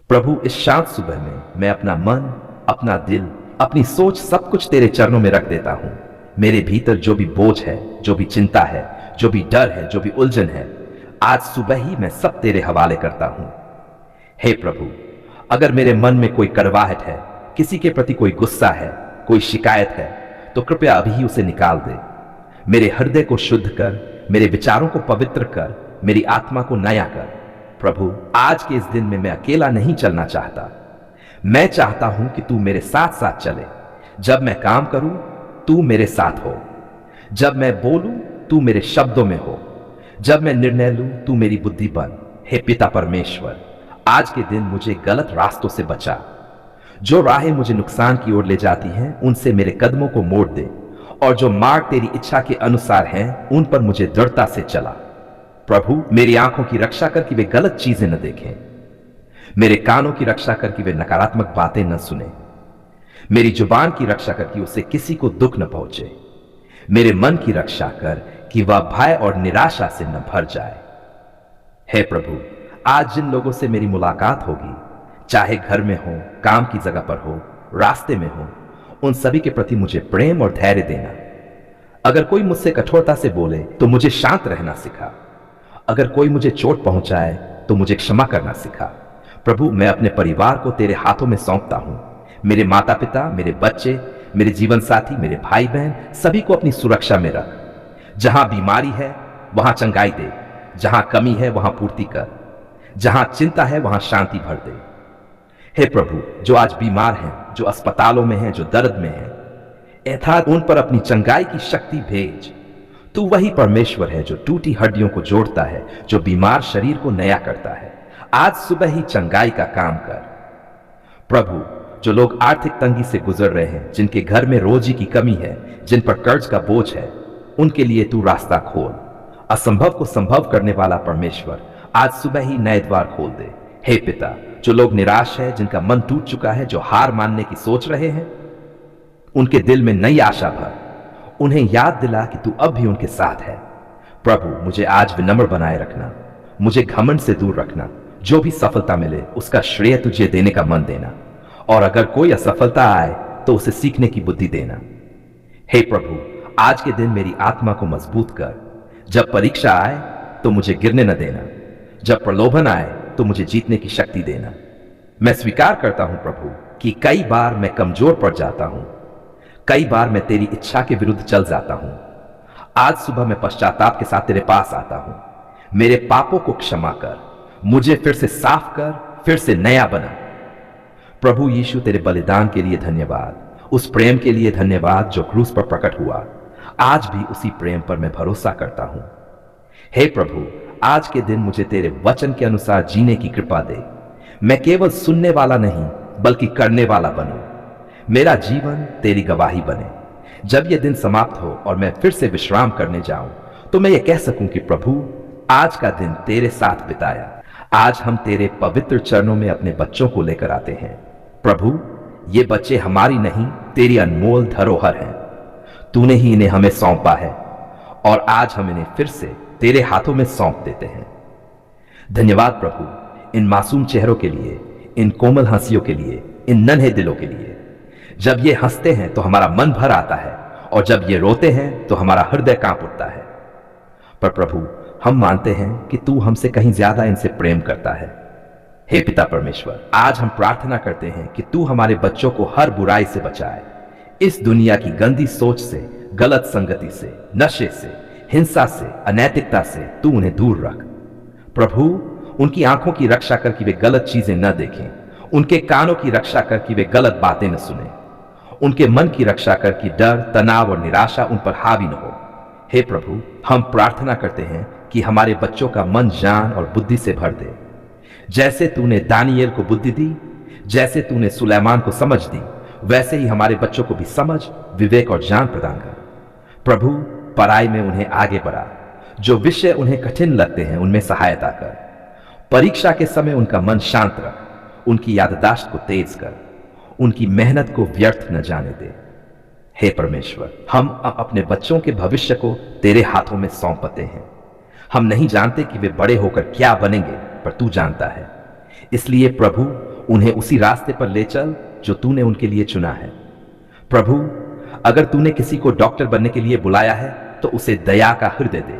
प्रभु, इस शांत सुबह में मैं अपना मन, अपना दिल, अपनी सोच सब कुछ तेरे चरणों में रख देता हूं। मेरे भीतर जो भी बोझ है, जो भी चिंता है, जो भी डर है, जो भी उलझन है, आज सुबह ही मैं सब तेरे हवाले करता हूं। हे प्रभु, अगर मेरे मन में कोई कड़वाहट है, किसी के प्रति कोई गुस्सा है, कोई शिकायत है, तो कृपया अभी ही उसे निकाल दे। मेरे हृदय को शुद्ध कर, मेरे विचारों को पवित्र कर, मेरी आत्मा को नया कर। प्रभु, आज के इस दिन में मैं अकेला नहीं चलना चाहता। मैं चाहता हूं कि तू मेरे साथ साथ चले। जब मैं काम करूं, तू मेरे साथ हो। जब मैं बोलूं, तू मेरे शब्दों में हो। जब मैं निर्णय लूं, तू मेरी बुद्धि बन। हे पिता परमेश्वर, आज के दिन मुझे गलत रास्तों से बचा। जो राहें मुझे नुकसान की ओर ले जाती हैं, उनसे मेरे कदमों को मोड़ दे, और जो मार्ग तेरी इच्छा के अनुसार हैं, उन पर मुझे दृढ़ता से चला। प्रभु, मेरी आंखों की रक्षा कर कि वे गलत चीजें न देखें। मेरे कानों की रक्षा कर कि वे नकारात्मक बातें न सुने। मेरी जुबान की रक्षा कर कि उससे किसी को दुख न पहुंचे। मेरे मन की रक्षा कर कि वह भय और निराशा से न भर जाए। हे प्रभु, आज जिन लोगों से मेरी मुलाकात होगी, चाहे घर में हो, काम की जगह पर हो, रास्ते में हो, उन सभी के प्रति मुझे प्रेम और धैर्य देना। अगर कोई मुझसे कठोरता से बोले तो मुझे शांत रहना सिखा। अगर कोई मुझे चोट पहुंचाए तो मुझे क्षमा करना सिखा। प्रभु, मैं अपने परिवार को तेरे हाथों में सौंपता हूं। मेरे माता पिता, मेरे बच्चे, मेरे जीवन साथी, मेरे भाई बहन, सभी को अपनी सुरक्षा में रख। जहां बीमारी है वहां चंगाई दे, जहां कमी है वहां पूर्ति कर, जहां चिंता है वहां शांति भर दे। हे प्रभु, जो आज बीमार हैं, जो अस्पतालों में हैं, जो दर्द में हैं, अर्थात उन पर अपनी चंगाई की शक्ति भेज। तू वही परमेश्वर है जो टूटी हड्डियों को जोड़ता है, जो बीमार शरीर को नया करता है। आज सुबह ही चंगाई का काम कर। प्रभु, जो लोग आर्थिक तंगी से गुजर रहे हैं, जिनके घर में रोजी की कमी है, जिन पर कर्ज का बोझ है, उनके लिए तू रास्ता खोल। असंभव को संभव करने वाला परमेश्वर, आज सुबह ही नए द्वार खोल दे। हे पिता, जो लोग निराश है, जिनका मन टूट चुका है, जो हार मानने की सोच रहे हैं, उनके दिल में नई आशा भर। उन्हें याद दिला कि तू अब भी उनके साथ है। प्रभु, मुझे आज विनम्र बनाए रखना, मुझे घमंड से दूर रखना। जो भी सफलता मिले उसका श्रेय तुझे देने का मन देना, और अगर कोई असफलता आए तो उसे सीखने की बुद्धि देना। हे प्रभु, आज के दिन मेरी आत्मा को मजबूत कर। जब परीक्षा आए तो मुझे गिरने न देना, जब प्रलोभन आए तो मुझे जीतने की शक्ति देना। मैं स्वीकार करता हूं प्रभु कि कई बार मैं कमजोर पड़ जाता हूं, कई बार मैं तेरी इच्छा के विरुद्ध चल जाता हूं। आज सुबह मैं पश्चाताप के साथ तेरे पास आता हूं। मेरे पापों को क्षमा कर, मुझे फिर से साफ कर, फिर से नया बना। प्रभु यीशु, तेरे बलिदान के लिए धन्यवाद, उस प्रेम के लिए धन्यवाद जो क्रूस पर प्रकट हुआ। आज भी उसी प्रेम पर मैं भरोसा करता हूं। हे प्रभु, आज के दिन मुझे तेरे वचन के अनुसार जीने की कृपा दे। मैं केवल सुनने वाला नहीं बल्कि करने वाला बनूं। मेरा जीवन तेरी गवाही बने। जब यह दिन समाप्त हो और मैं फिर से विश्राम करने जाऊं, तो मैं ये कह सकूं कि प्रभु, आज का दिन तेरे साथ बिताया। आज हम तेरे पवित्र चरणों में अपने बच्चों को लेकर आते हैं। प्रभु, ये बच्चे हमारी नहीं, तेरी अनमोल धरोहर हैं। तूने ही इन्हें हमें सौंपा है, और आज हम इन्हें फिर से तेरे हाथों में सौंप देते हैं। धन्यवाद प्रभु, इन मासूम चेहरों के लिए, इन कोमल हंसियों के लिए, इन नन्हे दिलों के लिए। जब ये हंसते हैं तो हमारा मन भर आता है, और जब ये रोते हैं तो हमारा हृदय कांप उठता है। पर प्रभु, हम मानते हैं कि तू हमसे कहीं ज्यादा इनसे प्रेम करता है। हे पिता परमेश्वर, आज हम प्रार्थना करते हैं कि तू हमारे बच्चों को हर बुराई से बचाए। इस दुनिया की गंदी सोच से, गलत संगति से, नशे से, हिंसा से, अनैतिकता से तू उन्हें दूर रख। प्रभु, उनकी आंखों की रक्षा कर कि वे गलत चीजें न देखें, उनके कानों की रक्षा कर कि वे गलत बातें न सुने, उनके मन की रक्षा कर कि डर, तनाव और निराशा उन पर हावी न हो। हे प्रभु, हम प्रार्थना करते हैं कि हमारे बच्चों का मन, जान और बुद्धि से भर दे। जैसे तूने दानियेल को बुद्धि दी, जैसे तूने सुलेमान को समझ दी, वैसे ही हमारे बच्चों को भी समझ, विवेक और ज्ञान प्रदान कर। प्रभु, पढ़ाई में उन्हें आगे बढ़ा। जो विषय उन्हें कठिन लगते हैं उनमें सहायता कर। परीक्षा के समय उनका मन शांत रख, उनकी याददाश्त को तेज कर, उनकी मेहनत को व्यर्थ न जाने दे। हे परमेश्वर, हम अपने बच्चों के भविष्य को तेरे हाथों में सौंपते हैं। हम नहीं जानते कि वे बड़े होकर क्या बनेंगे, पर तू जानता है। इसलिए प्रभु, उन्हें उसी रास्ते पर ले चल जो तूने उनके लिए चुना है। प्रभु, अगर तूने किसी को डॉक्टर बनने के लिए बुलाया है तो उसे दया का हृदय दे।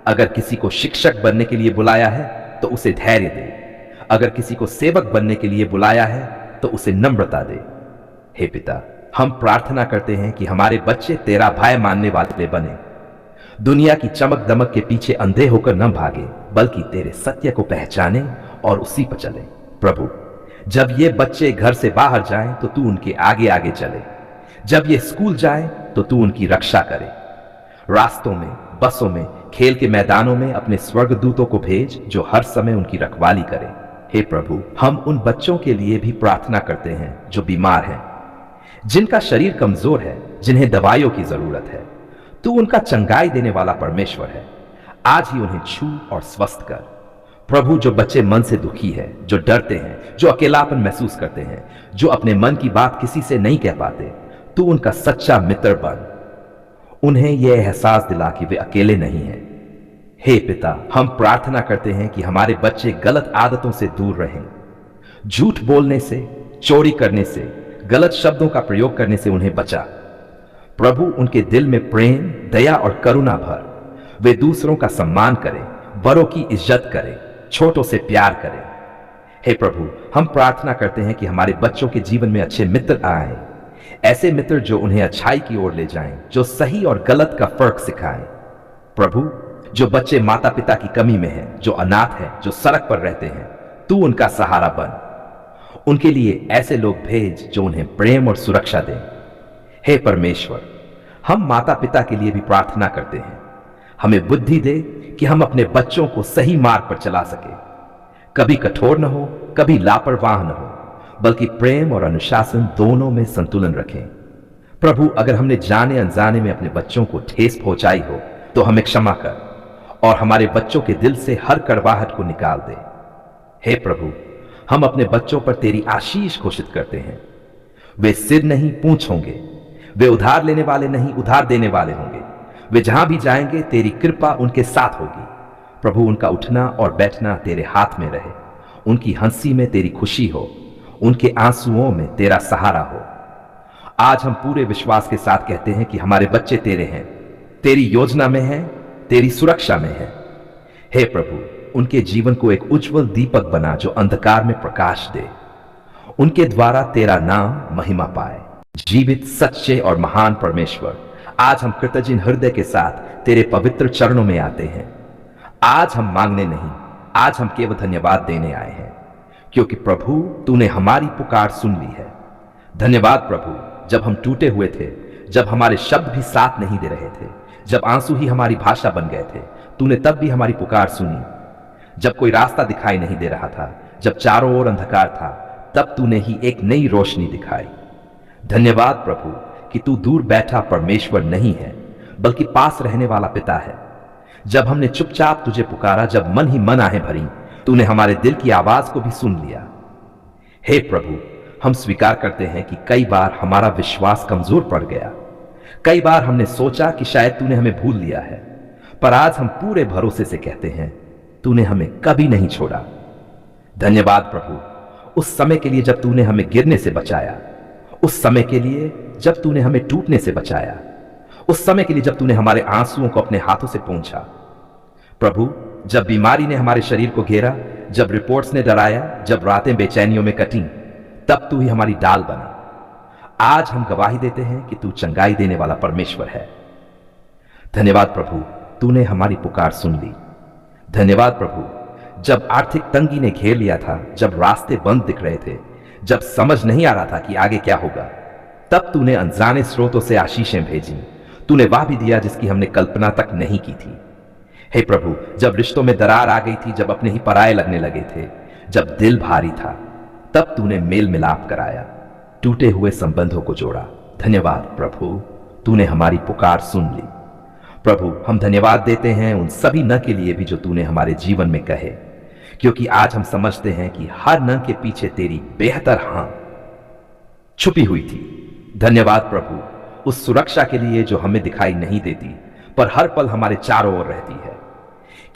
अगर किसी को शिक्षक बनने के लिए बुलाया है तो उसे धैर्य दे। अगर किसी को सेवक बनने के लिए बुलाया है तो उसे नम्रता दे। हे पिता, हम प्रार्थना करते हैं कि हमारे बच्चे तेरा भय मानने वाले बने, दुनिया की चमक दमक के पीछे अंधे होकर न भागे, बल्कि तेरे सत्य को पहचाने और उसी पर चले। प्रभु, जब ये बच्चे घर से बाहर जाएं तो तू उनके आगे आगे चले। जब ये स्कूल जाएं तो तू उनकी रक्षा करे। रास्तों में, बसों में, खेल के मैदानों में अपने स्वर्गदूतों को भेज जो हर समय उनकी रखवाली करे। हे प्रभु, हम उन बच्चों के लिए भी प्रार्थना करते हैं जो बीमार हैं, जिनका शरीर कमजोर है, जिन्हें दवाइयों की जरूरत है। तू उनका चंगाई देने वाला परमेश्वर है। आज ही उन्हें छू और स्वस्थ कर। प्रभु, जो बच्चे मन से दुखी है, जो डरते हैं, जो अकेलापन महसूस करते हैं, जो अपने मन की बात किसी से नहीं कह पाते, तू उनका सच्चा मित्र बन। उन्हें यह एहसास दिला कि वे अकेले नहीं हैं। हे पिता, हम प्रार्थना करते हैं कि हमारे बच्चे गलत आदतों से दूर रहें। झूठ बोलने से, चोरी करने से, गलत शब्दों का प्रयोग करने से उन्हें बचा। प्रभु, उनके दिल में प्रेम, दया और करुणा भर। वे दूसरों का सम्मान करें, बड़ों की इज्जत करें, छोटों से प्यार करें। हे प्रभु, हम प्रार्थना करते हैं कि हमारे बच्चों के जीवन में अच्छे मित्र आए, ऐसे मित्र जो उन्हें अच्छाई की ओर ले जाएं, जो सही और गलत का फर्क सिखाएं। प्रभु, जो बच्चे माता पिता की कमी में हैं, जो अनाथ हैं, जो सड़क पर रहते हैं, तू उनका सहारा बन। उनके लिए ऐसे लोग भेज जो उन्हें प्रेम और सुरक्षा दें। हे परमेश्वर, हम माता पिता के लिए भी प्रार्थना करते हैं। हमें बुद्धि दे कि हम अपने बच्चों को सही मार्ग पर चला सके, कभी कठोर न हो, कभी लापरवाह न हो, बल्कि प्रेम और अनुशासन दोनों में संतुलन रखें। प्रभु, अगर हमने जाने अनजाने में अपने बच्चों को ठेस पहुंचाई हो तो हमें क्षमा कर और हमारे बच्चों के दिल से हर कड़वाहट को निकाल दे। हे प्रभु, हम अपने बच्चों पर तेरी आशीष घोषित करते हैं। वे सिर नहीं पूंछ होंगे, वे उधार लेने वाले नहीं उधार देने वाले होंगे। वे जहां भी जाएंगे तेरी कृपा उनके साथ होगी। प्रभु, उनका उठना और बैठना तेरे हाथ में रहे। उनकी हंसी में तेरी खुशी हो, उनके आंसुओं में तेरा सहारा हो। आज हम पूरे विश्वास के साथ कहते हैं कि हमारे बच्चे तेरे हैं, तेरी योजना में हैं, तेरी सुरक्षा में हैं। हे प्रभु, उनके जीवन को एक उज्जवल दीपक बना जो अंधकार में प्रकाश दे। उनके द्वारा तेरा नाम महिमा पाए। जीवित, सच्चे और महान परमेश्वर, आज हम कृतज्ञ हृदय के साथ तेरे पवित्र चरणों में आते हैं। आज हम मांगने नहीं, आज हम केवल धन्यवाद देने आए हैं, क्योंकि प्रभु, तूने हमारी पुकार सुन ली है। धन्यवाद प्रभु, जब हम टूटे हुए थे, जब हमारे शब्द भी साथ नहीं दे रहे थे, जब आंसू ही हमारी भाषा बन गए थे, तूने तब भी हमारी पुकार सुनी। जब कोई रास्ता दिखाई नहीं दे रहा था, जब चारों ओर अंधकार था, तब तूने ही एक नई रोशनी दिखाई। धन्यवाद प्रभु कि तू दूर बैठा परमेश्वर नहीं है, बल्कि पास रहने वाला पिता है। जब हमने चुपचाप तुझे पुकारा, जब मन ही मन आहें भरी, तूने हमारे दिल की आवाज को भी सुन लिया। हे प्रभु, हम स्वीकार करते हैं कि कई बार हमारा विश्वास कमजोर पड़ गया। कई बार हमने सोचा कि शायद तूने हमें भूल लिया है, पर आज हम पूरे भरोसे से कहते हैं, तूने हमें कभी नहीं छोड़ा। धन्यवाद प्रभु, उस समय के लिए जब तूने हमें गिरने से बचाया, उस समय के लिए जब तूने हमें टूटने से बचाया, उस समय के लिए जब तूने हमारे आंसुओं को अपने हाथों से पोंछा। प्रभु, जब बीमारी ने हमारे शरीर को घेरा, जब रिपोर्ट्स ने डराया, जब रातें बेचैनियों में कटी, तब तू ही हमारी डाल बना। आज हम गवाही देते हैं कि तू चंगाई देने वाला परमेश्वर है। धन्यवाद प्रभु, तूने हमारी पुकार सुन ली। धन्यवाद प्रभु, जब आर्थिक तंगी ने घेर लिया था, जब रास्ते बंद दिख रहे थे, जब समझ नहीं आ रहा था कि आगे क्या होगा, तब तूने अनजाने स्रोतों से आशीषें भेजी। तूने वह भी दिया जिसकी हमने कल्पना तक नहीं की थी। हे प्रभु, जब रिश्तों में दरार आ गई थी, जब अपने ही पराये लगने लगे थे, जब दिल भारी था, तब तूने मेल मिलाप कराया, टूटे हुए संबंधों को जोड़ा। धन्यवाद प्रभु, तूने हमारी पुकार सुन ली। प्रभु, हम धन्यवाद देते हैं उन सभी न के लिए भी जो तूने हमारे जीवन में कहे, क्योंकि आज हम समझते हैं कि हर न के पीछे तेरी बेहतर हां छुपी हुई थी। धन्यवाद प्रभु, उस सुरक्षा के लिए जो हमें दिखाई नहीं देती, पर हर पल हमारे चारों ओर रहती है।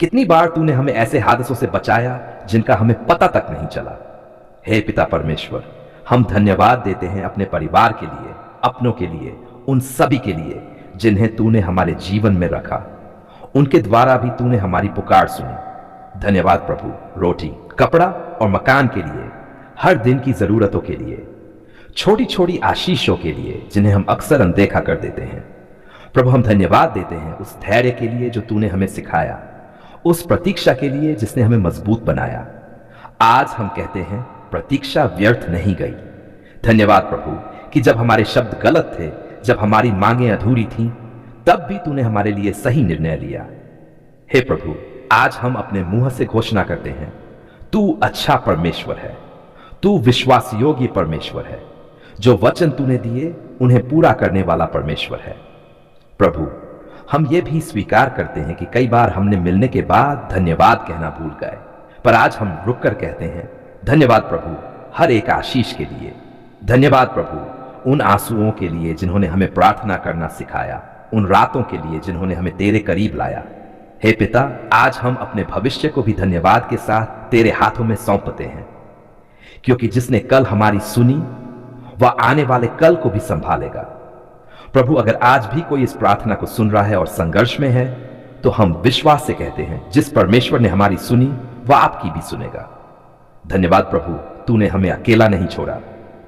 कितनी बार तूने हमें ऐसे हादसों से बचाया जिनका हमें पता तक नहीं चला। हे पिता परमेश्वर, हम धन्यवाद देते हैं अपने परिवार के लिए, अपनों के लिए, उन सभी के लिए जिन्हें तूने हमारे जीवन में रखा। उनके द्वारा भी तूने हमारी पुकार सुनी। धन्यवाद प्रभु, रोटी, कपड़ा और मकान के लिए, हर दिन की जरूरतों के लिए, छोटी छोटी आशीषों के लिए जिन्हें हम अक्सर अनदेखा कर देते हैं। प्रभु, हम धन्यवाद देते हैं उस धैर्य के लिए जो तूने हमें सिखाया, उस प्रतीक्षा के लिए जिसने हमें मजबूत बनाया। आज हम कहते हैं प्रतीक्षा व्यर्थ नहीं गई। धन्यवाद प्रभु कि जब हमारे शब्द गलत थे, जब हमारी मांगें अधूरी थीं, तब भी तूने हमारे लिए सही निर्णय लिया। हे प्रभु, आज हम अपने मुंह से घोषणा करते हैं, तू अच्छा परमेश्वर है, तू विश्वास योग्य परमेश्वर है, जो वचन तूने दिए उन्हें पूरा करने वाला परमेश्वर है। प्रभु, हम ये भी स्वीकार करते हैं कि कई बार हमने मिलने के बाद धन्यवाद कहना भूल गए, पर आज हम रुककर कहते हैं धन्यवाद प्रभु हर एक आशीष के लिए। धन्यवाद प्रभु उन आंसुओं के लिए जिन्होंने हमें प्रार्थना करना सिखाया, उन रातों के लिए जिन्होंने हमें तेरे करीब लाया। हे पिता, आज हम अपने भविष्य को भी धन्यवाद के साथ तेरे हाथों में सौंपते हैं, क्योंकि जिसने कल हमारी सुनी वह आने वाले कल को भी संभालेगा। प्रभु, अगर आज भी कोई इस प्रार्थना को सुन रहा है और संघर्ष में है, तो हम विश्वास से कहते हैं जिस परमेश्वर ने हमारी सुनी वह आपकी भी सुनेगा। धन्यवाद प्रभु, तूने हमें अकेला नहीं छोड़ा।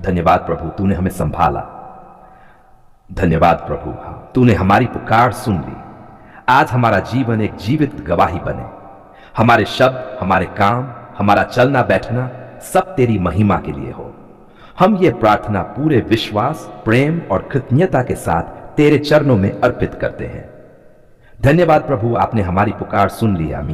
धन्यवाद प्रभु, तूने हमें संभाला। धन्यवाद प्रभु, तूने हमारी पुकार सुन ली। आज हमारा जीवन एक जीवित गवाही बने। हमारे शब्द, हमारे काम, हमारा चलना बैठना सब तेरी महिमा के लिए हो। हम ये प्रार्थना पूरे विश्वास, प्रेम और कृतज्ञता के साथ तेरे चरणों में अर्पित करते हैं। धन्यवाद प्रभु, आपने हमारी पुकार सुन ली। आमीन।